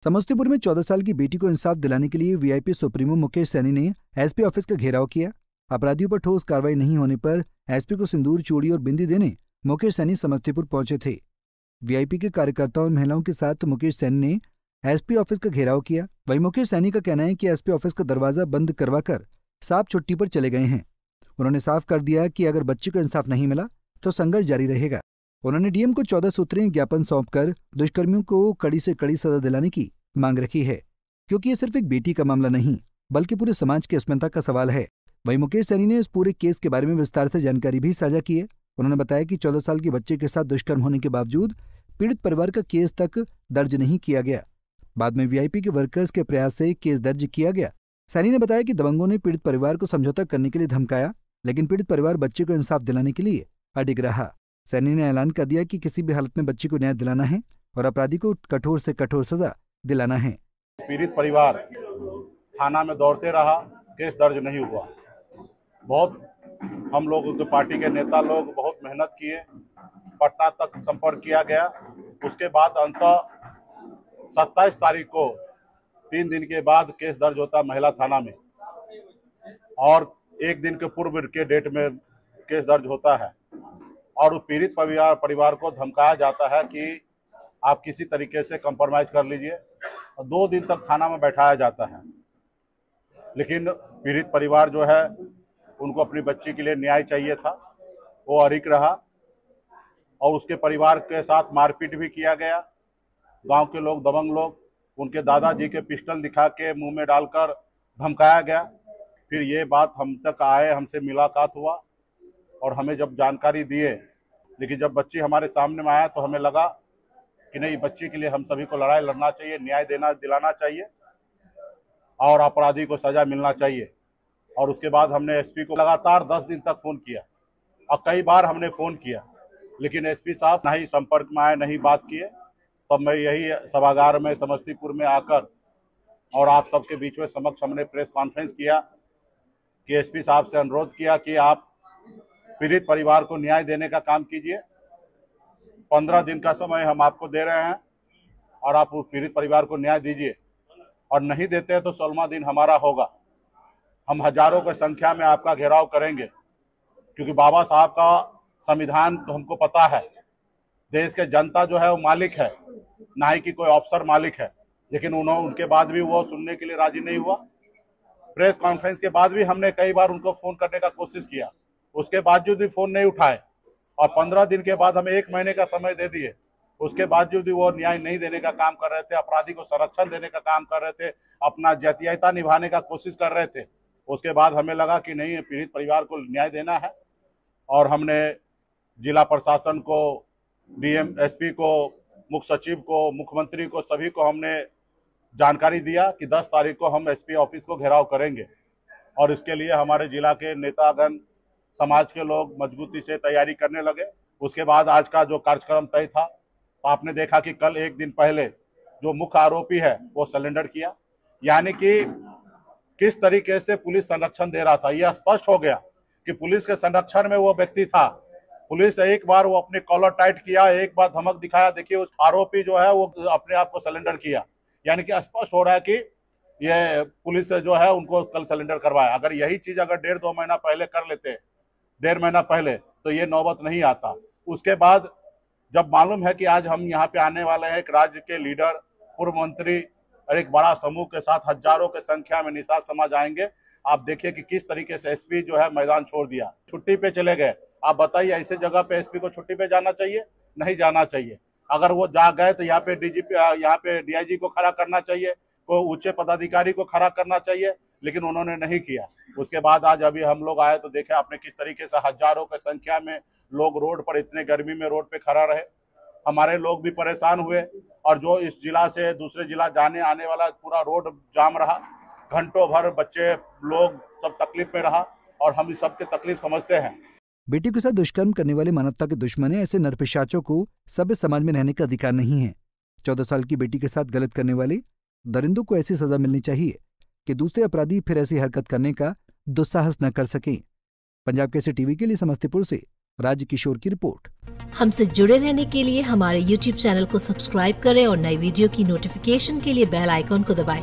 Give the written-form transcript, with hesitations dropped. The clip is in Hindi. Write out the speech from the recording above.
समस्तीपुर में 14 साल की बेटी को इंसाफ दिलाने के लिए वीआईपी सुप्रीमो मुकेश सैनी ने एसपी ऑफिस का घेराव किया। अपराधियों पर ठोस कार्रवाई नहीं होने पर एसपी को सिंदूर, चूड़ी और बिंदी देने मुकेश सैनी समस्तीपुर पहुंचे थे। वीआईपी के कार्यकर्ताओं और महिलाओं के साथ मुकेश सैनी ने एसपी ऑफिस का घेराव किया। वहीं मुकेश सैनी का कहना है कि एसपी ऑफिस का दरवाजा बंद करवाकर साफ छुट्टी पर चले गए हैं। उन्होंने साफ कर दिया कि अगर बच्चे को इंसाफ नहीं मिला तो संघर्ष जारी रहेगा। उन्होंने डीएम को 14 सूत्रीय ज्ञापन सौंपकर दुष्कर्मियों को कड़ी से कड़ी सजा दिलाने की मांग रखी है, क्योंकि ये सिर्फ एक बेटी का मामला नहीं बल्कि पूरे समाज की अस्मिता का सवाल है। वहीं मुकेश सैनी ने इस पूरे केस के बारे में विस्तार से जानकारी भी साझा की है। उन्होंने बताया कि 14 साल के बच्चे के साथ दुष्कर्म होने के बावजूद पीड़ित परिवार का केस तक दर्ज नहीं किया गया। बाद में वीआईपी के वर्कर्स के प्रयास से केस दर्ज किया गया। सैनी ने बताया कि दबंगों ने पीड़ित परिवार को समझौता करने के लिए धमकाया, लेकिन पीड़ित परिवार बच्चे को इंसाफ दिलाने के लिए अडिग रहा। सैनी ने ऐलान कर दिया कि किसी भी हालत में बच्चे को न्याय दिलाना है और अपराधी को कठोर से कठोर सजा दिलाना है। पीड़ित परिवार थाना में दौड़ते रहा, केस दर्ज नहीं हुआ। बहुत हम लोगों के पार्टी के नेता लोग बहुत मेहनत किए, पटना तक संपर्क किया गया। उसके बाद अंततः 27 तारीख को 3 दिन के बाद केस दर्ज होता महिला थाना में और 1 दिन के पूर्व के डेट में केस दर्ज होता है और पीड़ित परिवार को धमकाया जाता है कि आप किसी तरीके से कंप्रोमाइज कर लीजिए और 2 दिन तक थाना में बैठाया जाता है। लेकिन पीड़ित परिवार जो है उनको अपनी बच्ची के लिए न्याय चाहिए था, वो अड़िग रहा और उसके परिवार के साथ मारपीट भी किया गया। गांव के लोग, दबंग लोग, उनके दादाजी के पिस्टल दिखा के मुंह में डालकर धमकाया गया। फिर ये बात हम तक आए, हमसे मुलाकात हुआ और हमें जब जानकारी दिए, लेकिन जब बच्ची हमारे सामने में आया तो हमें लगा कि नहीं, बच्ची के लिए हम सभी को लड़ाई लड़ना चाहिए, न्याय दिलाना चाहिए और अपराधी को सजा मिलना चाहिए। और उसके बाद हमने एसपी को लगातार 10 दिन तक फोन किया और कई बार हमने फोन किया, लेकिन एसपी साहब ना ही संपर्क में आए, नहीं बात किए। तब मैं यही सभागार में समस्तीपुर में आकर और आप सबके बीच में समक्ष हमने प्रेस कॉन्फ्रेंस किया कि एसपी साहब से अनुरोध किया कि आप पीड़ित परिवार को न्याय देने का काम कीजिए। 15 दिन का समय हम आपको दे रहे हैं और आप उस पीड़ित परिवार को न्याय दीजिए, और नहीं देते हैं तो 16वां दिन हमारा होगा। हम हजारों की संख्या में आपका घेराव करेंगे, क्योंकि बाबा साहब का संविधान तो हमको पता है। देश के जनता जो है वो मालिक है, ना ही कि कोई अफसर मालिक है। लेकिन उनके बाद भी वो सुनने के लिए राजी नहीं हुआ। प्रेस कॉन्फ्रेंस के बाद भी हमने कई बार उनको फोन करने का कोशिश किया, उसके बावजूद भी फोन नहीं उठाए और 15 दिन के बाद हमें 1 महीने का समय दे दिए। उसके बावजूद भी वो न्याय नहीं देने का काम कर रहे थे, अपराधी को संरक्षण देने का काम कर रहे थे, अपना जातीयता निभाने का कोशिश कर रहे थे। उसके बाद हमें लगा कि नहीं, पीड़ित परिवार को न्याय देना है और हमने जिला प्रशासन को, डीएम, एसपी को, मुख्य सचिव को, मुख्यमंत्री को, सभी को हमने जानकारी दिया कि 10 तारीख को हम एसपी ऑफिस को घेराव करेंगे। और इसके लिए हमारे जिला के नेतागण, समाज के लोग मजबूती से तैयारी करने लगे। उसके बाद आज का जो कार्यक्रम तय था, तो आपने देखा कि कल 1 दिन पहले जो मुख्य आरोपी है वो सरेंडर किया। यानी कि किस तरीके से पुलिस संरक्षण दे रहा था, यह स्पष्ट हो गया कि पुलिस के संरक्षण में वो व्यक्ति था। पुलिस एक बार वो अपने कॉलर टाइट किया, एक बार धमक दिखाया, देखिए उस आरोपी जो है वो अपने आप को सरेंडर किया। यानी कि स्पष्ट हो रहा है कि ये पुलिस जो है उनको कल सरेंडर करवाया। अगर यही चीज अगर 1.5-2 महीना पहले कर लेते, 1.5 महीना पहले, तो ये नौबत नहीं आता। उसके बाद जब मालूम है कि आज हम यहाँ पे आने वाले हैं, एक राज्य के लीडर, पूर्व मंत्री और एक बड़ा समूह के साथ हजारों की संख्या में निषाद समाज आएंगे। आप देखिए कि किस तरीके से एसपी जो है मैदान छोड़ दिया, छुट्टी पे चले गए। आप बताइए, ऐसे जगह पे एसपी को छुट्टी पे जाना चाहिए? नहीं जाना चाहिए। अगर वो जा गए तो यहाँ पे डीजीपी, यहाँ पे डीआईजी को खड़ा करना चाहिए, कोई उच्च पदाधिकारी को खड़ा करना चाहिए, लेकिन उन्होंने नहीं किया। उसके बाद आज अभी हम लोग आए तो देखे आपने किस तरीके से हजारों की संख्या में लोग रोड पर, इतने गर्मी में रोड पे खड़ा रहे। हमारे लोग भी परेशान हुए और जो इस जिला से दूसरे जिला जाने आने वाला पूरा रोड जाम रहा। घंटों भर बच्चे लोग सब तकलीफ में रहा और हम इस सबके तकलीफ समझते हैं। बेटी के साथ दुष्कर्म करने वाले मानवता के दुश्मन हैं। ऐसे नरपिशाचों को सभ्य समाज में रहने का अधिकार नहीं है। 14 साल की बेटी के साथ गलत करने वाले दरिंदों को ऐसी सजा मिलनी चाहिए कि दूसरे अपराधी फिर ऐसी हरकत करने का दुस्साहस न कर सकें। पंजाब केसरी टीवी के लिए समस्तीपुर से राज्य किशोर की रिपोर्ट। हमसे जुड़े रहने के लिए हमारे YouTube चैनल को सब्सक्राइब करें और नई वीडियो की नोटिफिकेशन के लिए बेल आइकॉन को दबाएं।